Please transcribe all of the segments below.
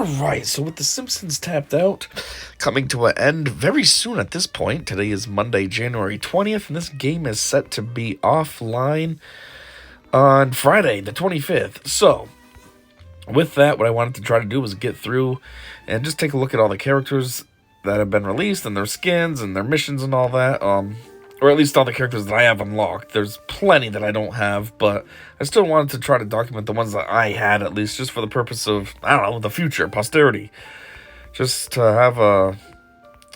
Alright, so with the Simpsons Tapped Out coming to an end very soon at this point, today is Monday, January 20th, and this game is set to be offline on Friday, the 25th. So, with that, what I wanted to try to do was get through and just take a look at all the characters that have been released and their skins and their missions and all that. Or at least all the characters that I have unlocked. There's plenty that I don't have, but I still wanted to try to document the ones that I had, at least, just for the purpose of, I don't know, the future, posterity. Just to have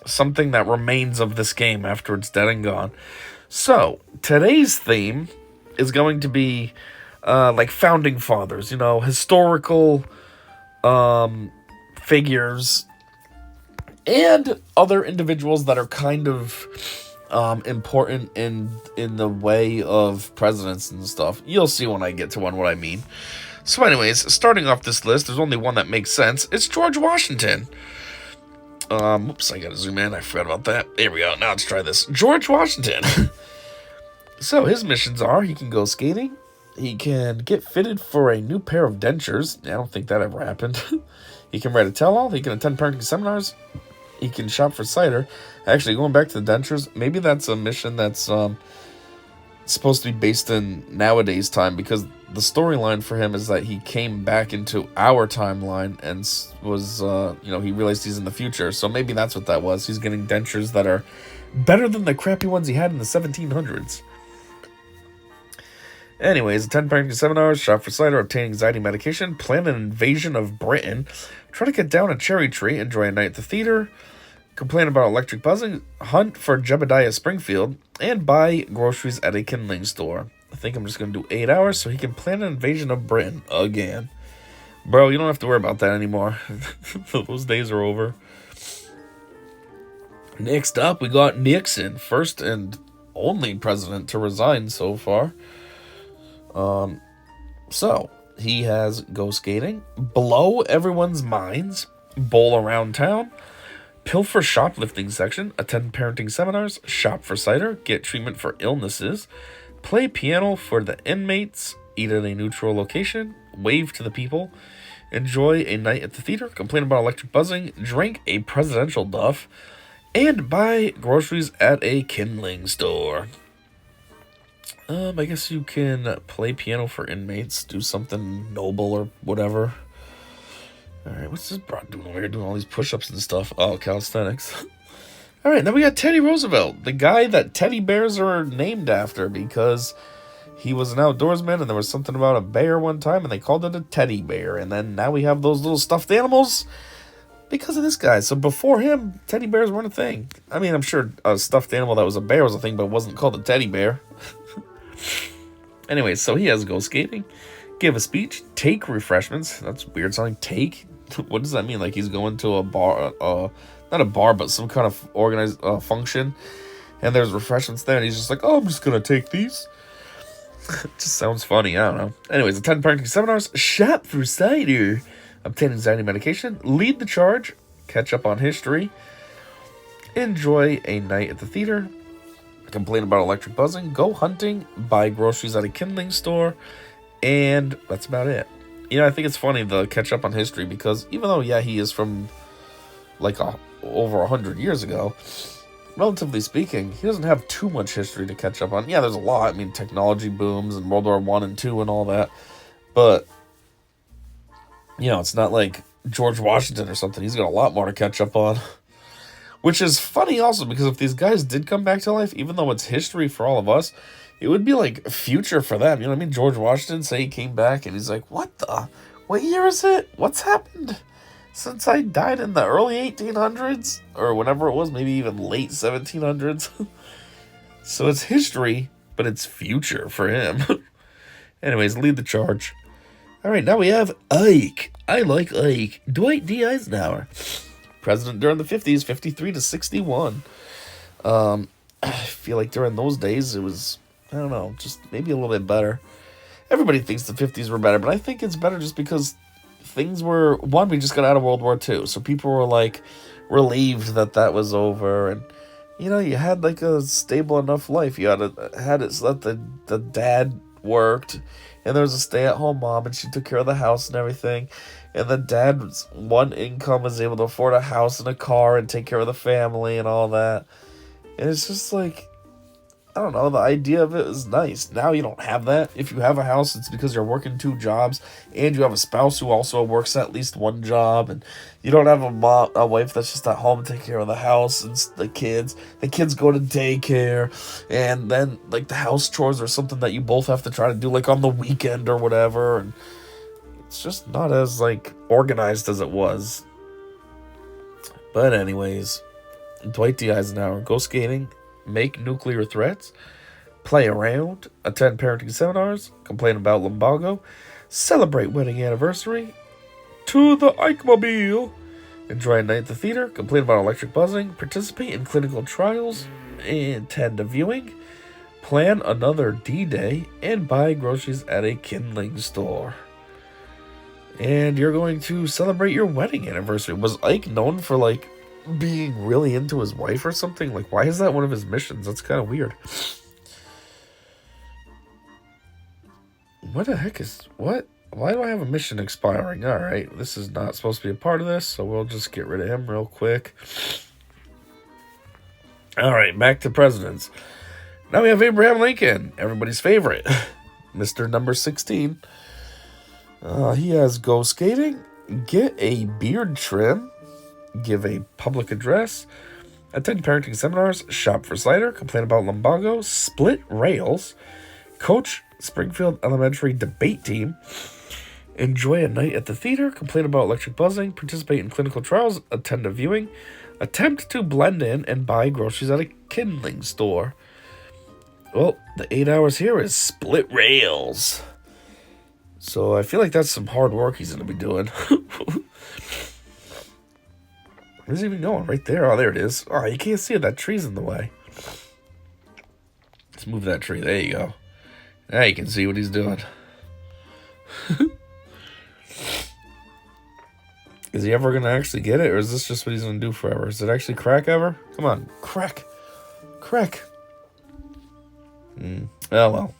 something that remains of this game after it's dead and gone. So, today's theme is going to be, like, founding fathers, historical figures, and other individuals that are kind of important in the way of presidents and stuff. You'll see when I get to one what I mean. So anyways, starting off this list, there's only one that makes sense. It's George Washington. Oops, I gotta zoom in. I forgot about that. There we go. Now let's try this. George Washington. So his missions are, he can go skating. He can get fitted for a new pair of dentures. I don't think that ever happened. He can write a tell-all. He can attend parenting seminars. He can shop for cider. Actually, going back to the dentures, maybe that's a mission that's supposed to be based in nowadays time, because the storyline for him is that he came back into our timeline and was, he realized he's in the future. So maybe that's what that was. He's getting dentures that are better than the crappy ones he had in the 1700s. Anyways, attend parenting seminars, shop for cider, obtain anxiety medication, plan an invasion of Britain, try to get down a cherry tree, enjoy a night at the theater, complain about electric buzzing, hunt for Jebediah Springfield, and buy groceries at a kindling store. I think I'm just going to do 8 hours so he can plan an invasion of Britain again. Bro, you don't have to worry about that anymore. Those days are over. Next up, we got Nixon, first and only president to resign so far. So, he has go skating, blow everyone's minds, bowl around town, pilfer shoplifting section, attend parenting seminars, shop for cider, get treatment for illnesses, play piano for the inmates, eat at a neutral location, wave to the people, enjoy a night at the theater, complain about electric buzzing, drink a presidential duff, and buy groceries at a kindling store. I guess you can play piano for inmates, do something noble or whatever. Alright, what's this broad doing over here, doing all these push-ups and stuff? Oh, calisthenics. Alright, now we got Teddy Roosevelt, the guy that teddy bears are named after, because he was an outdoorsman and there was something about a bear one time and they called it a teddy bear. And then now we have those little stuffed animals because of this guy. So before him, teddy bears weren't a thing. I mean, I'm sure a stuffed animal that was a bear was a thing, but it wasn't called a teddy bear. Anyway, so he has go skating, give a speech, take refreshments. That's weird sounding. Take? What does that mean? Like he's going to a bar, not a bar, but some kind of organized function, and there's refreshments there, and he's just like, oh, I'm just gonna take these. It just sounds funny, I don't know. Anyways, attend parenting seminars, shop for cider, obtain anxiety medication, lead the charge, catch up on history, enjoy a night at the theater, complain about electric buzzing, go hunting, buy groceries at a kindling store, and that's about it. I think it's funny, the catch up on history, because even though, yeah, he is from, like, over 100 years ago, relatively speaking, he doesn't have too much history to catch up on. Yeah, there's a lot. I mean, technology booms and World War I and II and all that, but, it's not like George Washington or something. He's got a lot more to catch up on. Which is funny also, because if these guys did come back to life, even though it's history for all of us, it would be like future for them. You know what I mean? George Washington, say he came back and he's like, what year is it? What's happened since I died in the early 1800s? Or whenever it was, maybe even late 1700s. So it's history, but it's future for him. Anyways, lead the charge. Alright, now we have Ike. I like Ike. Dwight D. Eisenhower. President during the 50s, 53 to 61. I feel like during those days, it was, I don't know, just maybe a little bit better. Everybody thinks the 50s were better, but I think it's better just because things were, one, we just got out of World War II, so people were, like, relieved that was over, and, you had, like, a stable enough life. You had it so that the dad worked, and there was a stay-at-home mom, and she took care of the house and everything. and the dad's one income is able to afford a house and a car and take care of the family and all that. And it's just like, I don't know, the idea of it is nice. Now you don't have that. If you have a house, it's because you're working 2 jobs, and you have a spouse who also works at least 1 job, and you don't have a wife that's just at home taking care of the house and the kids. The kids go to daycare, and then like the house chores are something that you both have to try to do like on the weekend or whatever, and it's just not as like organized as it was. But anyways, Dwight D. Eisenhower, go skating, make nuclear threats, play around, attend parenting seminars, complain about lumbago, celebrate wedding anniversary, to the Ike-mobile, enjoy a night at the theater, complain about electric buzzing, participate in clinical trials, attend a viewing, plan another D-Day, and buy groceries at a kindling store. And you're going to celebrate your wedding anniversary. Was Ike known for like being really into his wife or something? Like, why is that one of his missions? That's kind of weird. What the heck is... What? Why do I have a mission expiring? Alright, this is not supposed to be a part of this, so we'll just get rid of him real quick. Alright, back to presidents. Now we have Abraham Lincoln, everybody's favorite. Mr. Number 16. He has go skating, get a beard trim, give a public address, attend parenting seminars, shop for cider, complain about lumbago, split rails, coach Springfield Elementary debate team, enjoy a night at the theater, complain about electric buzzing, participate in clinical trials, attend a viewing, attempt to blend in and buy groceries at a kindling store. Well, the 8 hours here is split rails. So I feel like that's some hard work he's going to be doing. Where's he even going? Right there. Oh, there it is. Oh, you can't see it. That tree's in the way. Let's move that tree. There you go. Now you can see what he's doing. Is he ever going to actually get it? Or is this just what he's going to do forever? Is it actually crack ever? Come on. Crack. Crack. Oh, well.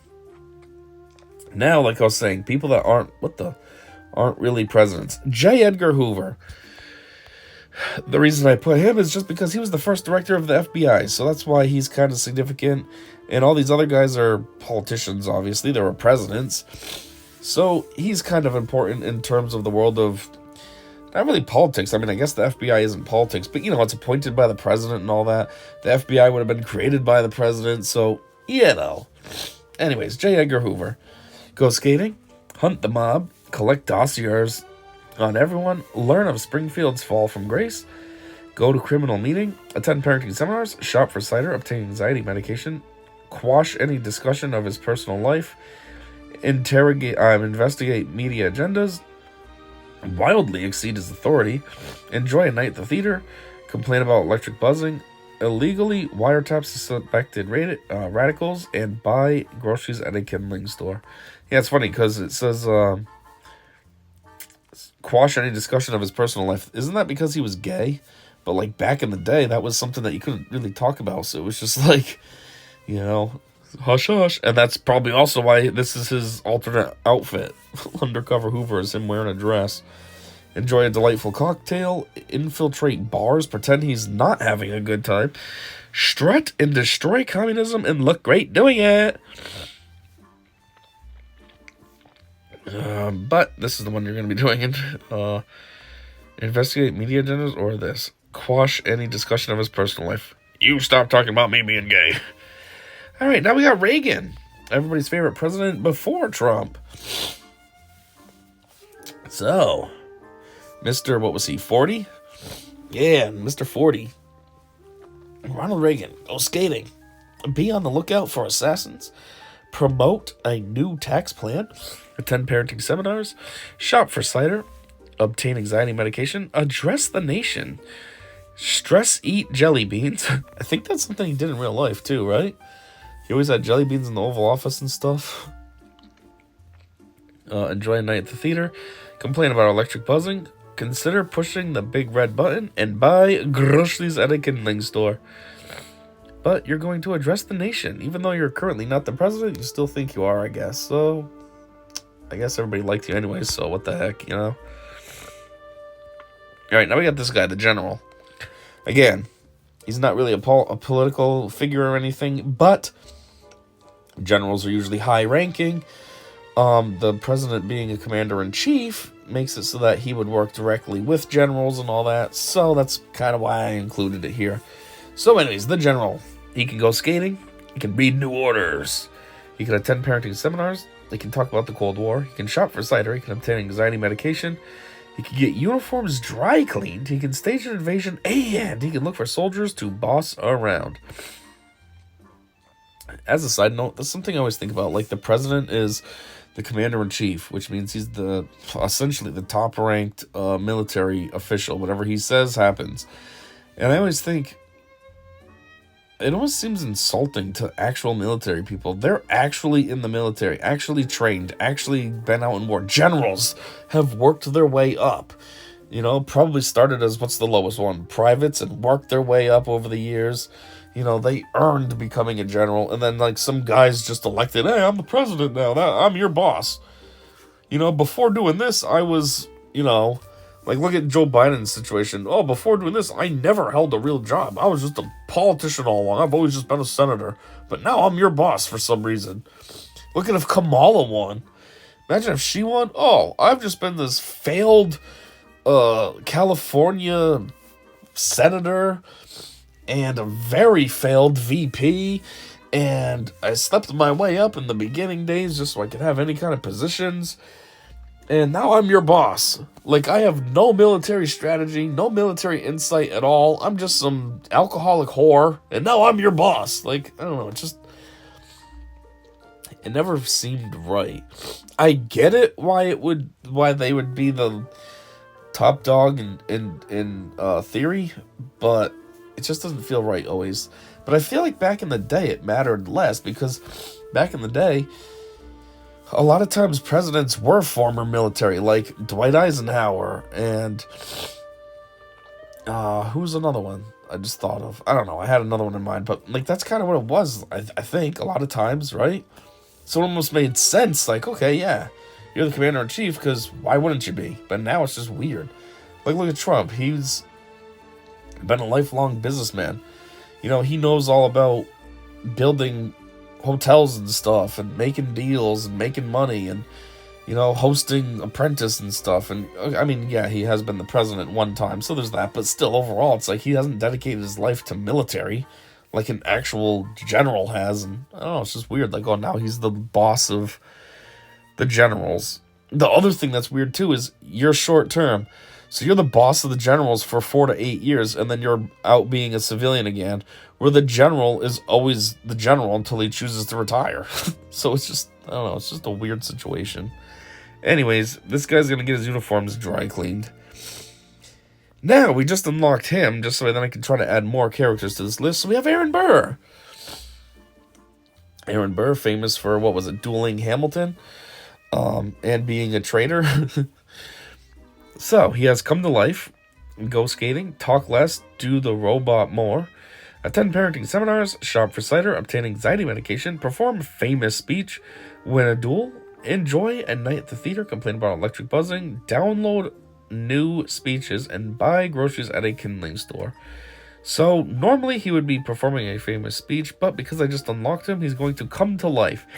Now, like I was saying, people that aren't really presidents. J. Edgar Hoover. The reason I put him is just because he was the first director of the FBI, so that's why he's kind of significant. And all these other guys are politicians, obviously. They were presidents. So he's kind of important in terms of the world of, not really politics. I mean, I guess the FBI isn't politics, but, you know, it's appointed by the president and all that. The FBI would have been created by the president, so, you know. Anyways, J. Edgar Hoover. Go skating, hunt the mob, collect dossiers on everyone, learn of Springfield's fall from grace, go to criminal meeting, attend parenting seminars, shop for cider, obtain anxiety medication, quash any discussion of his personal life, investigate media agendas, wildly exceed his authority, enjoy a night at the theater, complain about electric buzzing, illegally wiretap suspected radicals, and buy groceries at a kindling store. Yeah, it's funny because it says quash any discussion of his personal life. Isn't that because he was gay? But like back in the day, that was something that you couldn't really talk about. So it was just like, you know, hush hush. And that's probably also why this is his alternate outfit. Undercover Hoover is him wearing a dress. Enjoy a delightful cocktail, infiltrate bars, pretend he's not having a good time, strut and destroy communism and look great doing it. But this is the one you're going to be doing. Investigate media agendas or this. Quash any discussion of his personal life. You stop talking about me being gay. Alright, now we got Reagan. Everybody's favorite president before Trump. So, Mr. What was he, 40? Yeah, Mr. 40. Ronald Reagan, go skating. Be on the lookout for assassins. Promote a new tax plan. Attend parenting seminars. Shop for cider. Obtain anxiety medication. Address the nation. Stress eat jelly beans. I think that's something he did in real life too, right? He always had jelly beans in the Oval Office and stuff. Enjoy a night at the theater. Complain about electric buzzing. Consider pushing the big red button. And buy groceries at a kindling store. But you're going to address the nation. Even though you're currently not the president, you still think you are, I guess. So, I guess everybody liked you anyway, so what the heck, you know? All right, now we got this guy, the general. Again, he's not really a political figure or anything, but generals are usually high-ranking. The president being a commander-in-chief makes it so that he would work directly with generals and all that, so that's kind of why I included it here. So anyways, the general, he can go skating, he can read new orders, he can attend parenting seminars, he can talk about the Cold War, he can shop for cider, he can obtain anxiety medication, he can get uniforms dry cleaned, he can stage an invasion, and he can look for soldiers to boss around. As a side note, that's something I always think about. Like, the president is the commander-in-chief, which means he's essentially the top-ranked military official. Whatever he says happens. And I always think, it almost seems insulting to actual military people. They're actually in the military, actually trained, actually been out in war. Generals have worked their way up. You know, probably started as, what's the lowest one? Privates, and worked their way up over the years. You know, they earned becoming a general, and then, like, some guy's just elected, hey, I'm the president now, I'm your boss. You know, before doing this, I was, you know, like, look at Joe Biden's situation. Oh, before doing this, I never held a real job. I was just a politician all along. I've always just been a senator. But now I'm your boss for some reason. Look at if Kamala won. Imagine if she won. Oh, I've just been this failed California senator and a very failed VP, and I slept my way up in the beginning days just so I could have any kind of positions, and now I'm your boss. Like, I have no military strategy, no military insight at all. I'm just some alcoholic whore, and now I'm your boss. Like, I don't know, it never seemed right. I get it why they would be the top dog in theory, but it just doesn't feel right always. But I feel like back in the day it mattered less, because back in the day, a lot of times presidents were former military, like Dwight Eisenhower and who's another one I just thought of? I don't know, I had another one in mind, but like that's kind of what it was, I think, a lot of times, right? So it almost made sense, like, okay, yeah, you're the commander-in-chief, because why wouldn't you be? But now it's just weird. Like, look at Trump. He's been a lifelong businessman. You know, he knows all about building hotels and stuff, and making deals, and making money, and, you know, hosting Apprentice and stuff. And, I mean, yeah, he has been the president one time, so there's that. But still, overall, it's like he hasn't dedicated his life to military like an actual general has. And, I don't know, it's just weird. Like, oh, now he's the boss of the generals. The other thing that's weird, too, is you're short term. So you're the boss of the generals for 4 to 8 years, and then you're out being a civilian again, where the general is always the general until he chooses to retire. So it's just, I don't know, it's just a weird situation. Anyways, this guy's going to get his uniforms dry cleaned. Now, we just unlocked him, just so then I can try to add more characters to this list. So we have Aaron Burr. Aaron Burr, famous for, what was it, dueling Hamilton, and being a traitor. So, he has come to life, go skating, talk less, do the robot more, attend parenting seminars, shop for cider, obtain anxiety medication, perform famous speech, win a duel, enjoy a night at the theater, complain about electric buzzing, download new speeches, and buy groceries at a kindling store. So, normally he would be performing a famous speech, but because I just unlocked him, he's going to come to life.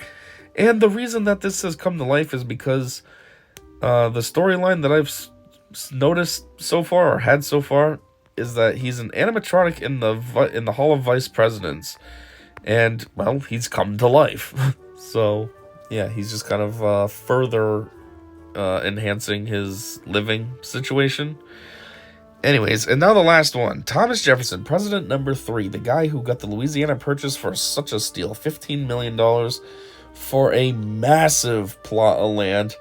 And the reason that this says come to life is because the storyline that I've noticed so far, or had so far, is that he's an animatronic in the Hall of Vice Presidents, and, well, he's come to life. So, yeah, he's just kind of further enhancing his living situation. Anyways, and now the last one. Thomas Jefferson, president number 3, the guy who got the Louisiana Purchase for such a steal, $15 million for a massive plot of land,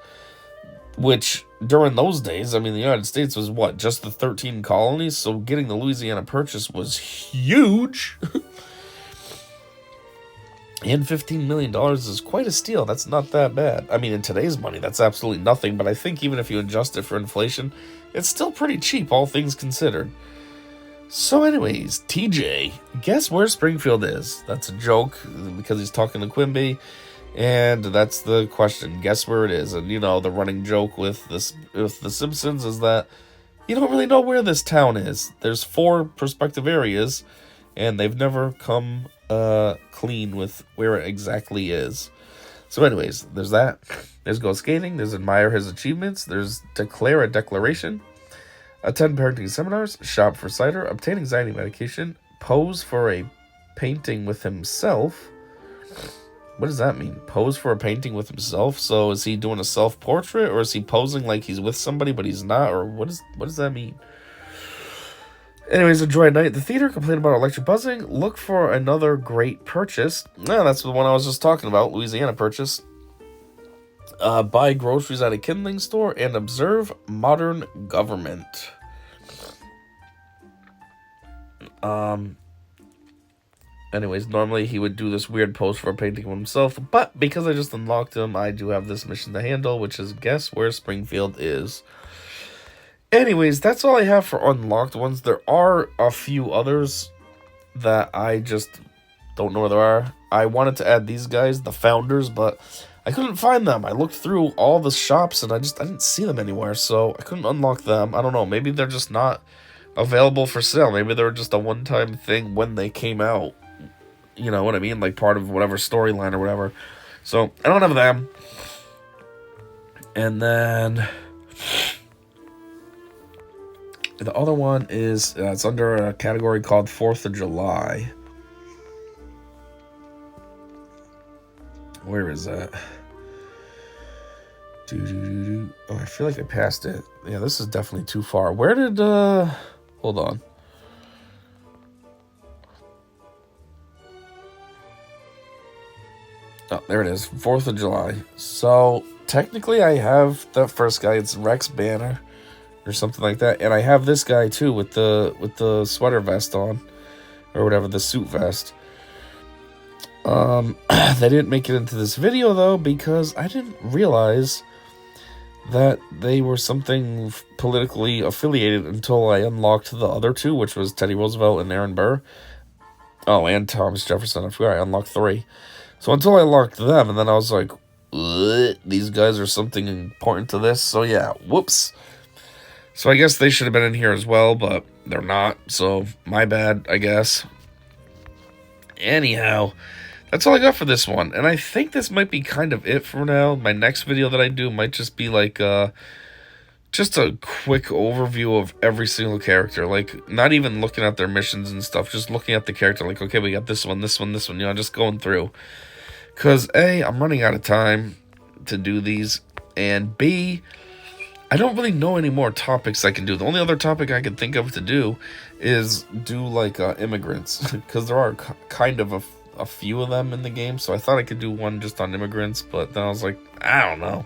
which during those days, I mean, the United States was what, just the 13 colonies? So getting the Louisiana Purchase was huge. And $15 million is quite a steal. That's not that bad. I mean, in today's money, that's absolutely nothing. But I think even if you adjust it for inflation, it's still pretty cheap, all things considered. So anyways, TJ, guess where Springfield is? That's a joke because he's talking to Quimby. And that's the question. Guess where it is? And, you know, the running joke with the Simpsons is that, you don't really know where this town is. There's 4 prospective areas, and they've never come clean with where it exactly is. So anyways, there's that. There's go skating. There's admire his achievements. There's declare a declaration. Attend parenting seminars. Shop for cider. Obtain anxiety medication. Pose for a painting with himself. What does that mean? Pose for a painting with himself? So is he doing a self-portrait, or is he posing like he's with somebody but he's not? Or what does that mean? Anyways, enjoy a night at the theater. Complain about electric buzzing. Look for another great purchase. No, that's the one I was just talking about. Louisiana purchase. Buy groceries at a kindling store. And observe modern government. Anyways, normally he would do this weird pose for a painting of himself. But because I just unlocked him, I do have this mission to handle, which is guess where Springfield is. Anyways, that's all I have for unlocked ones. There are a few others that I just don't know where they are. I wanted to add these guys, the founders, but I couldn't find them. I looked through all the shops and I didn't see them anywhere, so I couldn't unlock them. I don't know, maybe they're just not available for sale. Maybe they were just a one-time thing when they came out. You know what I mean? Like part of whatever storyline or whatever. So, I don't have them. And then the other one is, it's under a category called 4th of July. Where is that? Oh, I feel like I passed it. Yeah, this is definitely too far. Where did, hold on. Oh, there it is. 4th of July. So, technically I have that first guy. It's Rex Banner. Or something like that. And I have this guy too with the sweater vest on. Or whatever, the suit vest. They didn't make it into this video though, because I didn't realize that they were something politically affiliated until I unlocked the other 2, which was Teddy Roosevelt and Aaron Burr. Oh, and Thomas Jefferson. I forgot I unlocked 3. So until I unlocked them, and then I was like, these guys are something important to this. So yeah, whoops. So I guess they should have been in here as well, but they're not. So my bad, I guess. Anyhow, that's all I got for this one. And I think this might be kind of it for now. My next video that I do might just be like just a quick overview of every single character. Like, not even looking at their missions and stuff. Just looking at the character. Like, okay, we got this one, this one, this one. You know, just going through. Because, A, I'm running out of time to do these. And B, I don't really know any more topics I can do. The only other topic I can think of to do is do, like, immigrants. Because there are kind of a few of them in the game. So I thought I could do one just on immigrants. But then I was like, I don't know.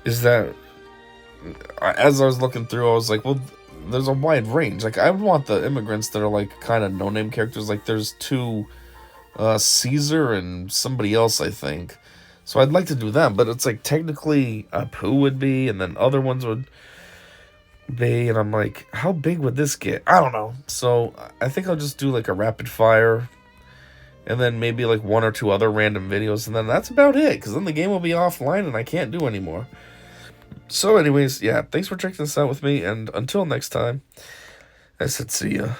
Is that... As I was looking through, I was like, well, there's a wide range. Like, I would want the immigrants that are, like, kind of no-name characters. Like, there's 2, Caesar and somebody else, I think. So I'd like to do them, but it's like technically Apu would be, and then other ones would be, and I'm like, how big would this get? I don't know. So I think I'll just do like a rapid fire, and then maybe like 1 or 2 other random videos, and then that's about it, because then the game will be offline and I can't do anymore. So anyways, yeah, thanks for checking this out with me, and until next time, I said see ya.